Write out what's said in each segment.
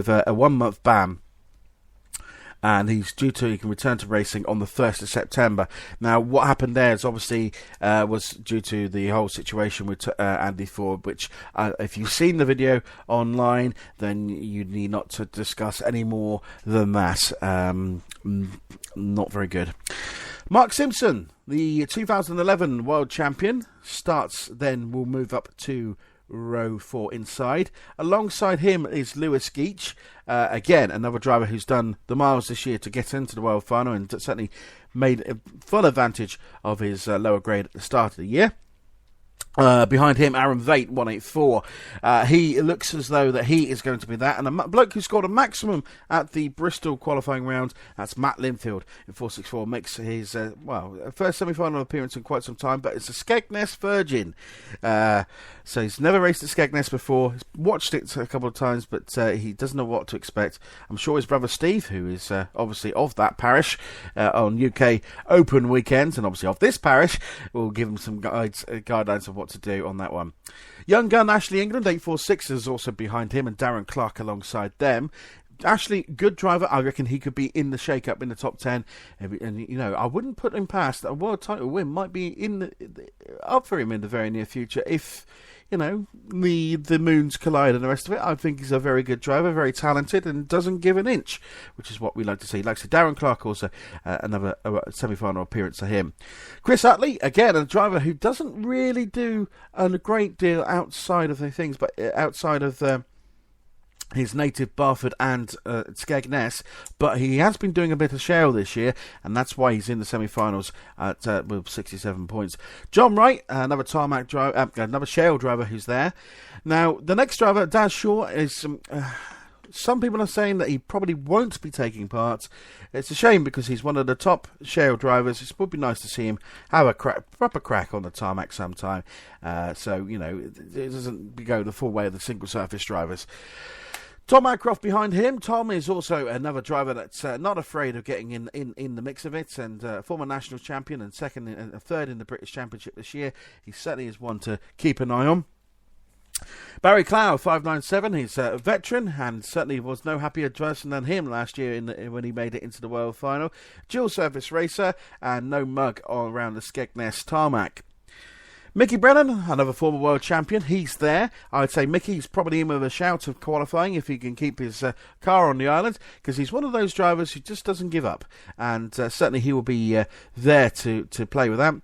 with a 1-month ban. And he can return to racing on the 1st of September. Now, what happened there is obviously was due to the whole situation with Andy Ford, which if you've seen the video online, then you need not to discuss any more than that. Not very good. Mark Simpson, the 2011 world champion, will move up to row 4 inside. Alongside him is Lewis Geach, again another driver who's done the miles this year to get into the world final and certainly made a full advantage of his lower grade at the start of the year. Behind him, Aaron Veit, 184. He looks as though that he is going to be that. And a bloke who scored a maximum at the Bristol qualifying round, that's Matt Linfield in 464. Makes his, first semi-final appearance in quite some time, but it's a Skegness Virgin. So he's never raced at Skegness before. He's watched it a couple of times, but he doesn't know what to expect. I'm sure his brother Steve, who is obviously of that parish on UK Open weekends, and obviously of this parish, will give him some guidelines of what to do on that one. Young gun Ashley England, 846, is also behind him, and Darren Clark alongside them. Ashley, good driver. I reckon he could be in the shake-up in the top 10. And, I wouldn't put him past. A world title win might be up for him in the very near future if, the moons collide and the rest of it. I think he's a very good driver, very talented, and doesn't give an inch, which is what we like to see. Like I said, Darren Clark also, another semi-final appearance for him. Chris Utley, again, a driver who doesn't really do a great deal outside of the things, but outside of his native Barford and Skegness, but he has been doing a bit of shale this year, and that's why he's in the semi-finals with 67 points. John Wright, another tarmac driver, another shale driver who's there. Now, the next driver, Daz Shaw, is some people are saying that he probably won't be taking part. It's a shame because he's one of the top shale drivers. It would be nice to see him have a proper crack on the tarmac sometime. It doesn't go the full way of the single surface drivers. Tom Ackroft behind him. Tom is also another driver that's not afraid of getting in the mix of it, and former national champion and third in the British Championship this year. He certainly is one to keep an eye on. Barry Clough, 597. He's a veteran and certainly was no happier person than him last year when he made it into the world final. Dual surface racer and no mug all around the Skegness tarmac. Mickey Brennan, another former world champion, he's there. I'd say Mickey's probably in with a shout of qualifying if he can keep his car on the island, because he's one of those drivers who just doesn't give up, and certainly he will be there to play with that.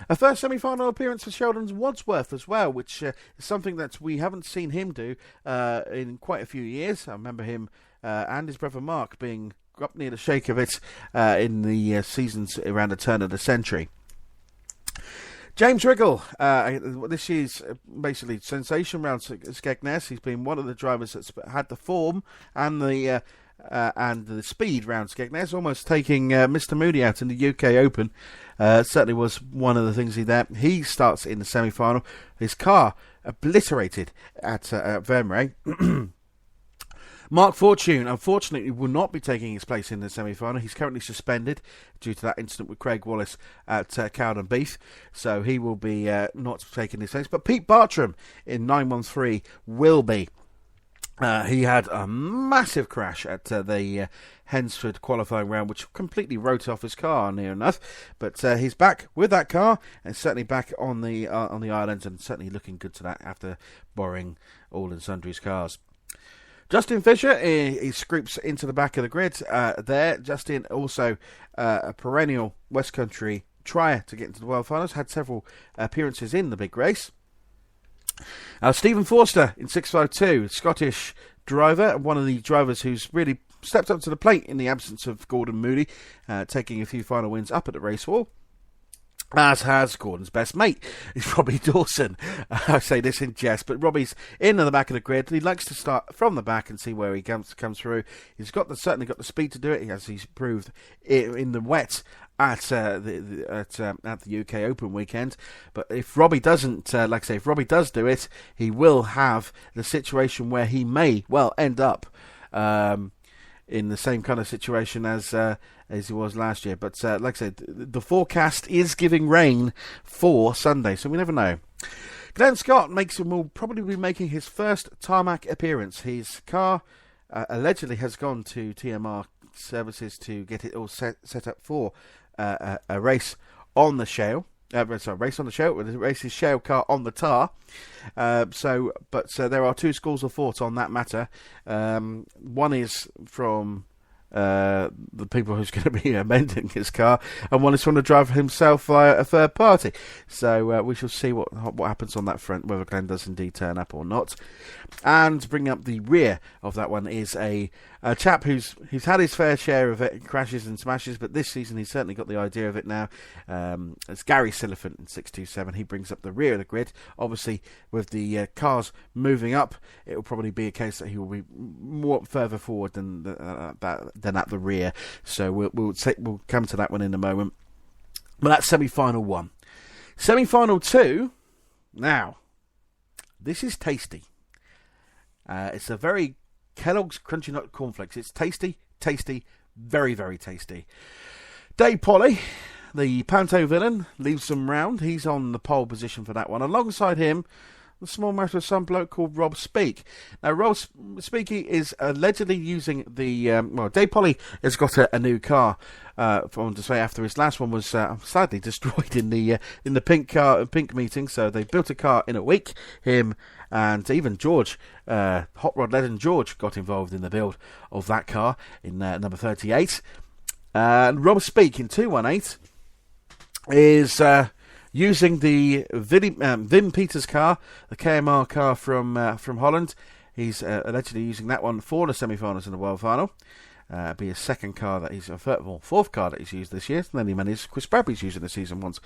A first semi-final appearance for Sheldon Wadsworth as well, which is something that we haven't seen him do in quite a few years. I remember him and his brother Mark being up near the shake of it in the seasons around the turn of the century. James Riggle, this year's basically sensation round Skegness. He's been one of the drivers that's had the form and the speed round Skegness, almost taking Mr. Moody out in the UK Open. Certainly was one of the things he starts in the semi-final. His car obliterated at Vermeer. Mark Fortune, unfortunately, will not be taking his place in the semi-final. He's currently suspended due to that incident with Craig Wallace at Cowden Beath, so he will be not taking his place. But Pete Bartram in 913 will be. He had a massive crash at the Hensford qualifying round, which completely wrote off his car, near enough. But he's back with that car, and certainly back on the island, and certainly looking good to that after borrowing all and sundry's cars. Justin Fisher, he scrapes into the back of the grid there. Justin, also a perennial West Country trier to get into the World Finals, had several appearances in the big race. Stephen Forster in 652, Scottish driver, one of the drivers who's really stepped up to the plate in the absence of Gordon Moody, taking a few final wins up at the race wall. As has Gordon's best mate, is Robbie Dawson. I say this in jest, but Robbie's in the back of the grid. He likes to start from the back and see where he comes through. He's certainly got the speed to do it, as he's proved in the wet at the UK Open weekend. But if Robbie doesn't, if Robbie does do it, he will have the situation where he may end up in the same kind of situation as he was last year. But like I said, the forecast is giving rain for Sunday, so we never know. Glenn Scott will probably be making his first tarmac appearance. His car allegedly has gone to TMR services to get it all set up for a race on the shale. Race on the shale. Races shale car on the tar. So there are two schools of thought on that matter. One is from the people who's going to be amending his car, and one is from the driver himself via a third party. So we shall see what happens on that front, whether Glenn does indeed turn up or not. And bringing up the rear of that one is a chap who's had his fair share of it, crashes and smashes, but this season he's certainly got the idea of it now. It's Gary Silliphant in 627. He brings up the rear of the grid. Obviously, with the cars moving up, it will probably be a case that he will be more further forward than at the rear. So we'll come to that one in a moment. But that's semi-final 1. Semi-final 2. Now, this is tasty. It's a very Kellogg's Crunchy Nut Cornflakes. It's tasty, very, very tasty. Dave Polly, the Panto villain, leaves them round. He's on the pole position for that one. Alongside him, the small matter of some bloke called Rob Speak. Now, Rob Speaky is allegedly using the... Dave Polly has got a new car, to say, after his last one was sadly destroyed in the pink meeting. So they built a car in a week. Him and even George, Hot Rod legend George, got involved in the build of that car in number 38. And Rob Speak in 218 is... using the Wim Peters car, the KMR car from Holland. He's allegedly using that one for the semi-finals and the world final. Be his second car that he's fourth car that he's used this year. And then he managed Chris Bradbury's using the season once.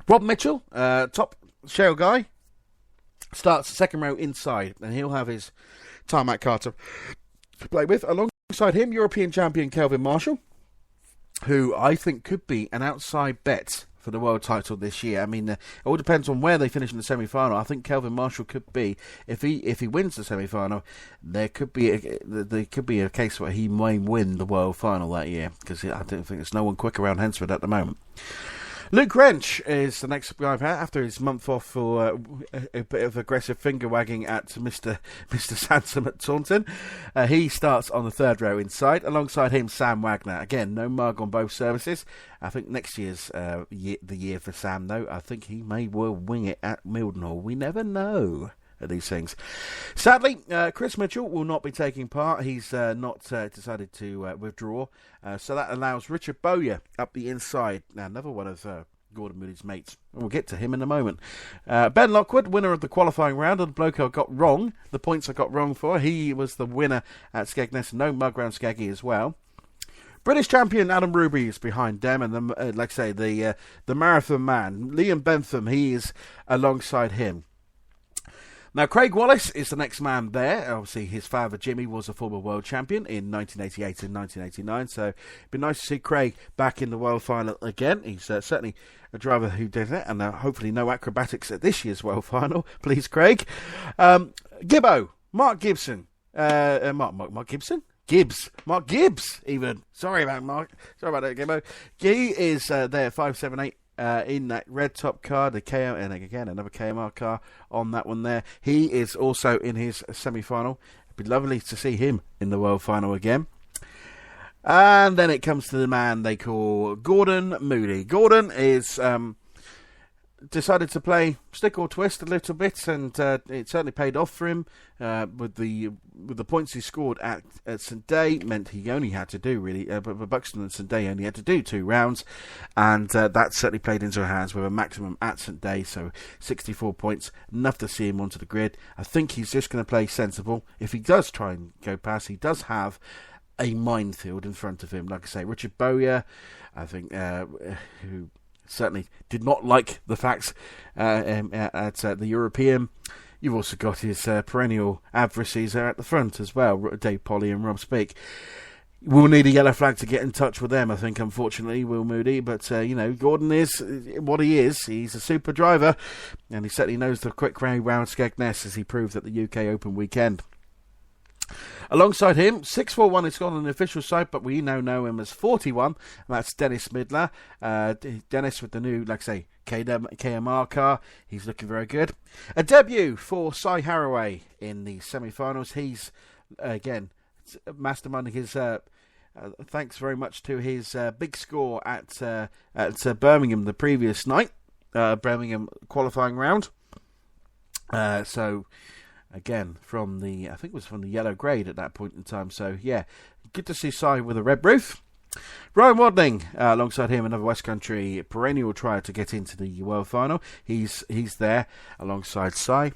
Rob Mitchell, top shale guy, starts second row inside, and he'll have his tarmac car to play with. Alongside him, European champion Kelvin Marshall, who I think could be an outside bet for the world title this year. I mean, it all depends on where they finish in the semi-final. I think Kelvin Marshall could be, if he wins the semi-final, there could be a case where he may win the world final that year, because I don't think there's no one quick around Hensford at the moment. Luke Wrench is the next guy after his month off for a bit of aggressive finger wagging at Mr. Sansom at Taunton. He starts on the third row inside. Alongside him, Sam Wagner. Again, no mug on both services. I think next year's the year for Sam, though. I think he may well wing it at Mildenhall. We never know these things. Sadly, Chris Mitchell will not be taking part. He's not decided to withdraw. So that allows Richard Bowyer up the inside. Now, another one of Gordon Moody's mates. We'll get to him in a moment. Ben Lockwood, winner of the qualifying round, and the bloke I got wrong. The points I got wrong for. He was the winner at Skegness. No mug round Skeggy as well. British champion Adam Ruby is behind them, and the marathon man Liam Bentham. He is alongside him. Now, Craig Wallace is the next man there. Obviously, his father, Jimmy, was a former world champion in 1988 and 1989, so it'd be nice to see Craig back in the world final again. He's certainly a driver who did it, and hopefully no acrobatics at this year's world final. Please, Craig. Gibbo, Mark Gibson. Mark Gibson? Mark Gibbs, even. Sorry about that, Gibbo. He is there, 578. In that red top car, the KM, and again another KMR car on that one there. He is also in his semi-final. It'd be lovely to see him in the world final again. And then it comes to the man they call Gordon Moody. Gordon is decided to play stick or twist a little bit, and it certainly paid off for him. With the points he scored at St Day, meant he only had to do but Buxton and St Day only had to do 2 rounds, and that certainly played into our hands with a maximum at St Day. So 64 points, enough to see him onto the grid. I think he's just going to play sensible. If he does try and go past, he does have a minefield in front of him. Like I say, Richard Bowyer, I think, who certainly did not like the facts at the European. You've also got his perennial adversaries there at the front as well, Dave Polly and Rob Speak. We'll need a yellow flag to get in touch with them, I think, unfortunately, Will Moody. But, Gordon is what he is. He's a super driver, and he certainly knows the quick round Skegness, as he proved at the UK Open weekend. Alongside him, 641 is on the official side, but we now know him as 41, and that's Dennis Midler. Dennis with the new, KMR car. He's looking very good. A debut for Cy Haraway in the semi-finals. He's again, masterminding his. Thanks very much to his big score at Birmingham the previous night, Birmingham qualifying round. So again, I think it was from the yellow grade at that point in time. So yeah, good to see Si with a red roof. Ryan Wadling, alongside him, another West Country perennial trier to get into the World Final. He's there alongside Si.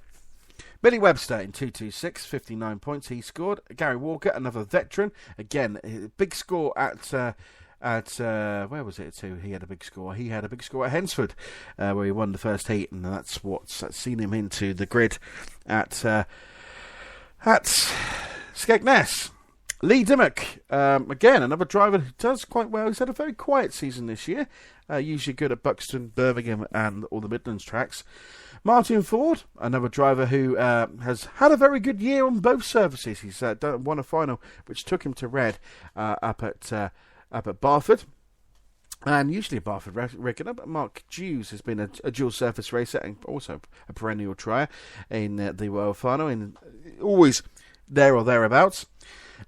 Billy Webster in 226, 59 points he scored. Gary Walker, another veteran. Again, big score at where was it to? He had a big score. He had a big score at Hensford, where he won the first heat, and that's what's seen him into the grid at Skegness. Lee Dimmock, again, another driver who does quite well. He's had a very quiet season this year. Usually good at Buxton, Birmingham, and all the Midlands tracks. Martin Ford, another driver who has had a very good year on both surfaces. He's won a final which took him to red up at Barford. And usually a Barford regular, but Mark Hughes has been a dual surface racer and also a perennial trier in the World Final, and always there or thereabouts.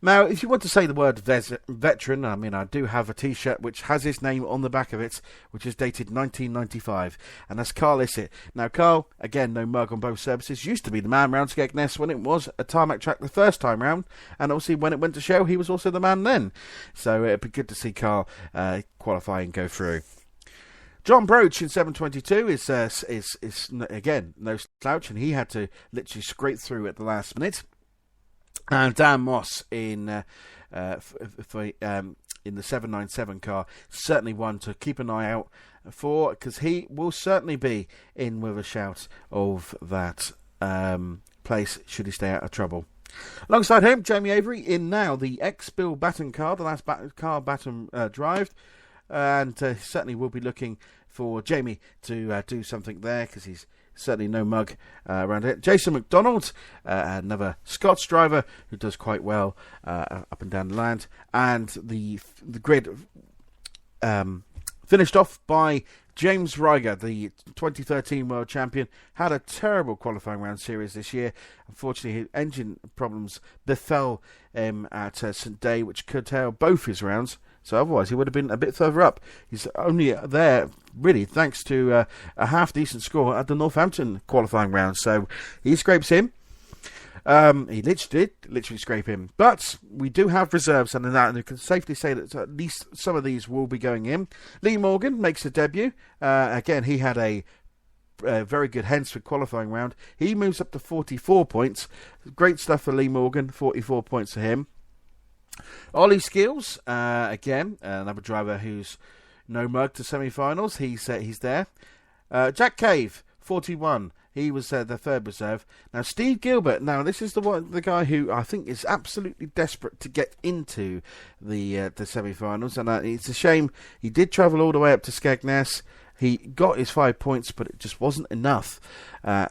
Now, if you want to say the word veteran, I mean, I do have a T-shirt which has his name on the back of it, which is dated 1995, and that's Carl Issett. Now, Carl, again, no mug on both surfaces, used to be the man round Skegness when it was a tarmac track the first time round, and obviously when it went to show, he was also the man then. So it'd be good to see Carl qualify and go through. John Broach in 722 is again no slouch, and he had to literally scrape through at the last minute. And Dan Moss in the 797 car, certainly one to keep an eye out for, because he will certainly be in with a shout of that place should he stay out of trouble. Alongside him, Jamie Avery in now the ex-Bill Batten car, the last car Batten drived, and certainly will be looking for Jamie to do something there, because he's certainly no mug around it. Jason McDonald, another Scots driver who does quite well up and down the land. And the grid finished off by James Ryger, the 2013 world champion. Had a terrible qualifying round series this year. Unfortunately, his engine problems befell him at St Day, which curtailed both his rounds. So otherwise, he would have been a bit further up. He's only there, really, thanks to a half-decent score at the Northampton qualifying round. So he scrapes him. He literally scrape him. But we do have reserves, and we can safely say that at least some of these will be going in. Lee Morgan makes a debut. Again, he had a very good Hensford qualifying round. He moves up to 44 points. Great stuff for Lee Morgan, 44 points for him. Ollie Skills, again, another driver who's no mug to semi-finals. He's there. Jack Cave, 41. He was the third reserve. Now, Steve Gilbert. Now, this is the guy who I think is absolutely desperate to get into the semi-finals, and it's a shame he did travel all the way up to Skegness. He got his 5 points, but it just wasn't enough,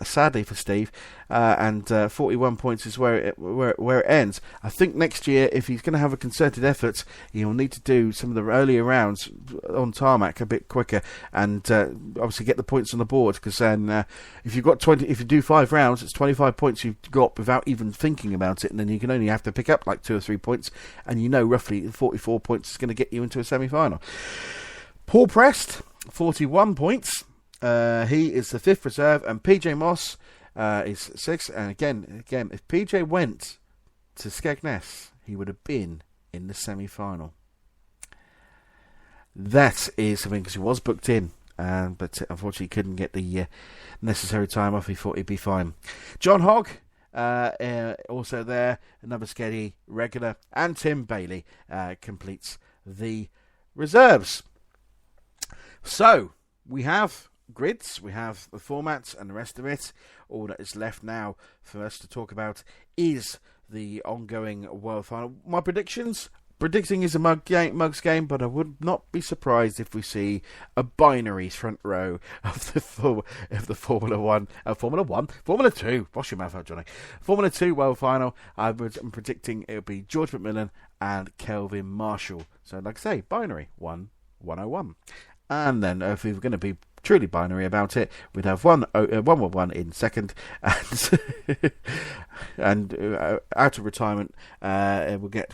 sadly for Steve. And 41 points is where it ends. I think next year, if he's going to have a concerted effort, he'll need to do some of the earlier rounds on tarmac a bit quicker, and obviously get the points on the board. Because then, if you do 5 rounds, it's 25 points you've got without even thinking about it, and then you can only have to pick up like 2 or 3 points, and you know roughly 44 points is going to get you into a semi-final. Paul Prest, 41 points. He is the 5th reserve, and PJ Moss is 6th. And again, if PJ went to Skegness, he would have been in the semi-final. That is something, because he was booked in, but unfortunately couldn't get the necessary time off. He thought he'd be fine. John Hogg, also there, another Skeggy regular, and Tim Bailey completes the reserves. So, we have grids, we have the formats and the rest of it. All that is left now for us to talk about is the ongoing World Final. My predictions? Predicting is a mugs game, but I would not be surprised if we see a binary front row of the Formula 2. Wash your mouth out, Johnny. Formula 2 World Final. I'm predicting it will be George McMillan and Kelvin Marshall. So, like I say, binary 101. And then if we're going to be truly binary about it. We'd have 111 in second, and and out of retirement, we'll get